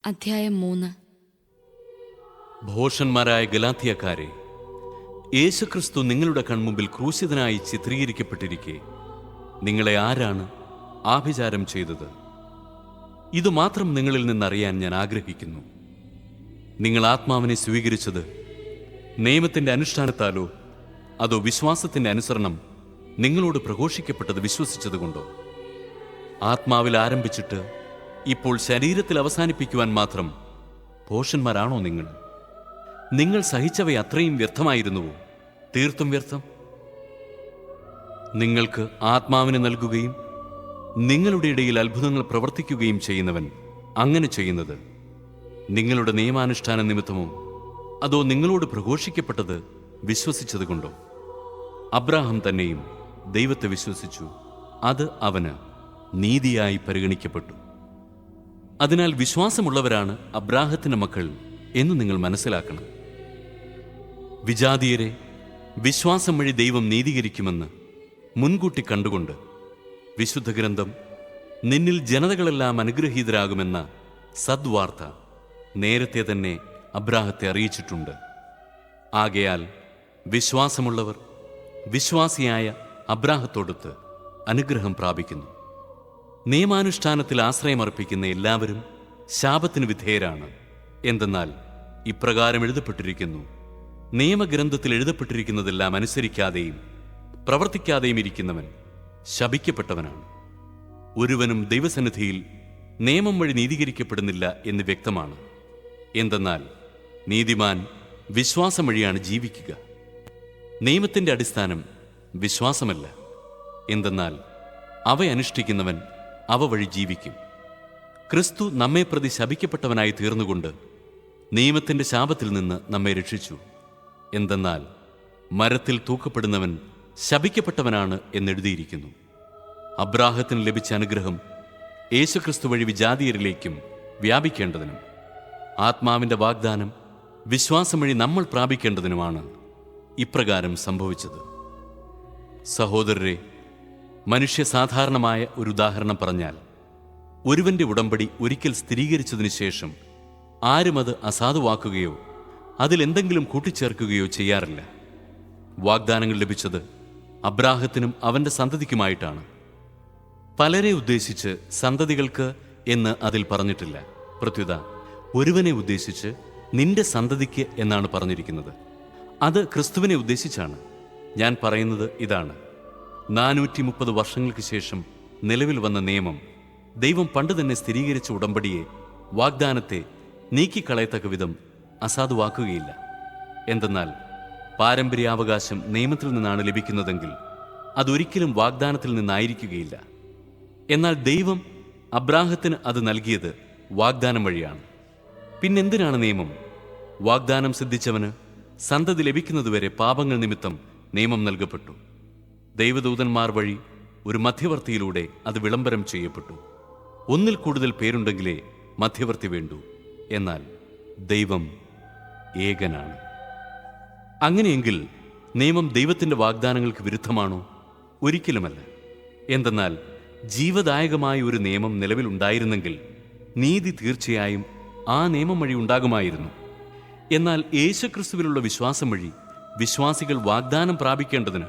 അധ്യായം 3. ഭോഷന്മാരായ ഗലാത്യക്കാരെ, യേശുക്രിസ്തു നിങ്ങളുടെ കൺമുമ്പിൽ ക്രൂശിതനായി ചിത്രീകരിക്കപ്പെട്ടിരിക്കെ നിങ്ങളെ ആരാണ് ആഭിചാരം ചെയ്തത്? ഇതുമാത്രം നിങ്ങളിൽ നിന്നറിയാൻ ഞാൻ ആഗ്രഹിക്കുന്നു. നിങ്ങൾ ആത്മാവിനെ സ്വീകരിച്ചത് നിയമത്തിൻ്റെ അനുഷ്ഠാനത്താലോ അതോ വിശ്വാസത്തിൻ്റെ അനുസരണം നിങ്ങളോട് പ്രഘോഷിക്കപ്പെട്ടത് വിശ്വസിച്ചതുകൊണ്ടോ? ആത്മാവിൽ ആരംഭിച്ചിട്ട് ഇപ്പോൾ ശരീരത്തിൽ അവസാനിപ്പിക്കുവാൻ മാത്രം ഭോഷന്മാരാണോ നിങ്ങൾ? നിങ്ങൾ സഹിച്ചവ അത്രയും വ്യർത്ഥമായിരുന്നുവോ? തീർത്തും വ്യർത്ഥം. നിങ്ങൾക്ക് ആത്മാവിനെ നൽകുകയും നിങ്ങളുടെ ഇടയിൽ അത്ഭുതങ്ങൾ പ്രവർത്തിക്കുകയും ചെയ്യുന്നവൻ അങ്ങനെ ചെയ്യുന്നത് നിങ്ങളുടെ നിയമാനുഷ്ഠാന നിമിത്തമോ അതോ നിങ്ങളോട് പ്രഘോഷിക്കപ്പെട്ടത് വിശ്വസിച്ചതുകൊണ്ടോ? അബ്രാഹാം തന്നെയും ദൈവത്തെ വിശ്വസിച്ചു, അത് അവന് നീതിയായി പരിഗണിക്കപ്പെട്ടു. അതിനാൽ വിശ്വാസമുള്ളവരാണ് അബ്രാഹത്തിന്റെ മക്കൾ എന്ന് നിങ്ങൾ മനസ്സിലാക്കണം. വിജാതീയരെ വിശ്വാസം വഴി ദൈവം നീതീകരിക്കുമെന്ന് മുൻകൂട്ടി കണ്ടുകൊണ്ട് വിശുദ്ധ ഗ്രന്ഥം നിന്നിൽ ജനതകളെല്ലാം അനുഗ്രഹീതരാകുമെന്ന സദ്വാർത്ത നേരത്തെ തന്നെ അബ്രാഹത്തെ അറിയിച്ചിട്ടുണ്ട്. ആകയാൽ വിശ്വാസമുള്ളവർ വിശ്വാസിയായ അബ്രാഹത്തോടൊത്ത് അനുഗ്രഹം പ്രാപിക്കുന്നു. നിയമാനുഷ്ഠാനത്തിൽ ആശ്രയമർപ്പിക്കുന്ന എല്ലാവരും ശാപത്തിന് വിധേയരാണ്. എന്തെന്നാൽ ഇപ്രകാരം എഴുതപ്പെട്ടിരിക്കുന്നു: നിയമഗ്രന്ഥത്തിൽ എഴുതപ്പെട്ടിരിക്കുന്നതെല്ലാം അനുസരിക്കാതെയും പ്രവർത്തിക്കാതെയും ഇരിക്കുന്നവൻ ശപിക്കപ്പെട്ടവനാണ്. ഒരുവനും ദൈവസന്നിധിയിൽ നിയമം വഴി നീതീകരിക്കപ്പെടുന്നില്ല എന്ന് വ്യക്തമാണ്. എന്തെന്നാൽ നീതിമാൻ വിശ്വാസം വഴിയാണ് ജീവിക്കുക. നിയമത്തിൻ്റെ അടിസ്ഥാനം വിശ്വാസമല്ല. എന്തെന്നാൽ അവ അനുഷ്ഠിക്കുന്നവൻ അവ വഴി ജീവിക്കും. ക്രിസ്തു നമ്മെ പ്രതി ശപിക്കപ്പെട്ടവനായി തീർന്നുകൊണ്ട് നിയമത്തിൻ്റെ ശാപത്തിൽ നിന്ന് നമ്മെ രക്ഷിച്ചു. എന്തെന്നാൽ മരത്തിൽ തൂക്കപ്പെടുന്നവൻ ശപിക്കപ്പെട്ടവനാണ് എന്നെഴുതിയിരിക്കുന്നു. അബ്രാഹത്തിന് ലഭിച്ച അനുഗ്രഹം യേശുക്രിസ്തു വഴി വിജാതീയരിലേക്കും വ്യാപിക്കേണ്ടതിനും ആത്മാവിൻ്റെ വാഗ്ദാനം വിശ്വാസം വഴി നമ്മൾ പ്രാപിക്കേണ്ടതിനുമാണ് ഇപ്രകാരം സംഭവിച്ചത്. സഹോദരരെ, മനുഷ്യ സാധാരണമായ ഒരു ഉദാഹരണം പറഞ്ഞാൽ, ഒരുവന്റെ ഉടമ്പടി ഒരിക്കൽ സ്ഥിരീകരിച്ചതിനു ശേഷം ആരും അത് അസാധുവാക്കുകയോ അതിലെന്തെങ്കിലും കൂട്ടിച്ചേർക്കുകയോ ചെയ്യാറില്ല. വാഗ്ദാനങ്ങൾ ലഭിച്ചത് അബ്രാഹത്തിനും അവന്റെ സന്തതിക്കുമായിട്ടാണ്. പലരെ ഉദ്ദേശിച്ച് സന്തതികൾക്ക് എന്ന് അതിൽ പറഞ്ഞിട്ടില്ല. പ്രത്യുത ഒരുവനെ ഉദ്ദേശിച്ച് നിന്റെ സന്തതിക്ക് എന്നാണ് പറഞ്ഞിരിക്കുന്നത്. അത് ക്രിസ്തുവിനെ ഉദ്ദേശിച്ചാണ്. ഞാൻ പറയുന്നത് ഇതാണ്: 430 വർഷങ്ങൾക്ക് ശേഷം നിലവിൽ വന്ന നിയമം ദൈവം പണ്ട് തന്നെ സ്ഥിരീകരിച്ച ഉടമ്പടിയെ, വാഗ്ദാനത്തെ നീക്കിക്കളയത്തക്ക വിധം അസാധുവാക്കുകയില്ല. എന്തെന്നാൽ പാരമ്പര്യാവകാശം നിയമത്തിൽ നിന്നാണ് ലഭിക്കുന്നതെങ്കിൽ അതൊരിക്കലും വാഗ്ദാനത്തിൽ നിന്നായിരിക്കുകയില്ല. എന്നാൽ ദൈവം അബ്രാഹത്തിന് അത് നൽകിയത് വാഗ്ദാനം വഴിയാണ്. പിന്നെന്തിനാണ് നിയമം? വാഗ്ദാനം സിദ്ധിച്ചവന് സന്തതി ലഭിക്കുന്നതുവരെ പാപങ്ങൾ നിമിത്തം നിയമം നൽകപ്പെട്ടു. ദൈവദൂതന്മാർ വഴി ഒരു മധ്യവർത്തിയിലൂടെ അത് വിളംബരം ചെയ്യപ്പെട്ടു. ഒന്നിൽ കൂടുതൽ പേരുണ്ടെങ്കിലേ മധ്യവർത്തി വേണ്ടൂ. എന്നാൽ ദൈവം ഏകനാണ്. അങ്ങനെയെങ്കിൽ നിയമം ദൈവത്തിൻ്റെ വാഗ്ദാനങ്ങൾക്ക് വിരുദ്ധമാണോ? ഒരിക്കലുമല്ല. എന്തെന്നാൽ ജീവദായകമായ ഒരു നിയമം നിലവിലുണ്ടായിരുന്നെങ്കിൽ നീതി തീർച്ചയായും ആ നിയമം വഴി ഉണ്ടാകുമായിരുന്നു. എന്നാൽ യേശുക്രിസ്തുവിലുള്ള വിശ്വാസം വഴി വിശ്വാസികൾ വാഗ്ദാനം പ്രാപിക്കേണ്ടതിന്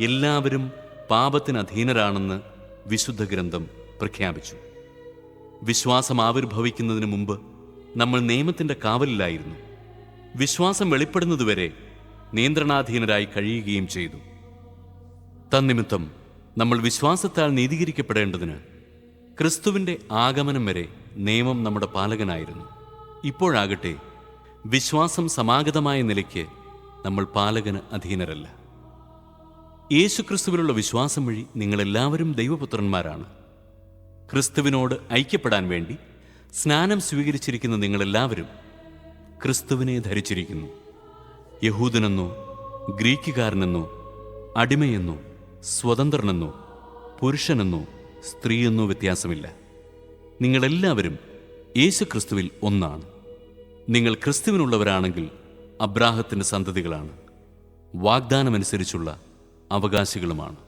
എല്ലാവരും പാപത്തിന് അധീനരാണെന്ന് വിശുദ്ധ ഗ്രന്ഥം പ്രഖ്യാപിച്ചു. വിശ്വാസം ആവിർഭവിക്കുന്നതിന് മുമ്പ് നമ്മൾ നിയമത്തിൻ്റെ കാവലിലായിരുന്നു. വിശ്വാസം വെളിപ്പെടുന്നതുവരെ നിയന്ത്രണാധീനരായി കഴിയുകയും ചെയ്തു. തന്നിമിത്തം നമ്മൾ വിശ്വാസത്താൽ നീതീകരിക്കപ്പെടേണ്ടതിന് ക്രിസ്തുവിൻ്റെ ആഗമനം വരെ നിയമം നമ്മുടെ പാലകനായിരുന്നു. ഇപ്പോഴാകട്ടെ വിശ്വാസം സമാഗതമായ നിലയ്ക്ക് നമ്മൾ പാലകന് അധീനരല്ല. യേശുക്രിസ്തുവിലുള്ള വിശ്വാസം വഴി നിങ്ങളെല്ലാവരും ദൈവപുത്രന്മാരാണ്. ക്രിസ്തുവിനോട് ഐക്യപ്പെടാൻ വേണ്ടി സ്നാനം സ്വീകരിച്ചിരിക്കുന്ന നിങ്ങളെല്ലാവരും ക്രിസ്തുവിനെ ധരിച്ചിരിക്കുന്നു. യഹൂദനെന്നോ ഗ്രീക്കുകാരനെന്നോ അടിമയെന്നോ സ്വതന്ത്രനെന്നോ പുരുഷനെന്നോ സ്ത്രീയെന്നോ വ്യത്യാസമില്ല. നിങ്ങളെല്ലാവരും യേശുക്രിസ്തുവിൽ ഒന്നാണ്. നിങ്ങൾ ക്രിസ്തുവിനുള്ളവരാണെങ്കിൽ അബ്രാഹത്തിൻ്റെ സന്തതികളാണ്, വാഗ്ദാനമനുസരിച്ചുള്ള അവകാശികളുമാണ്.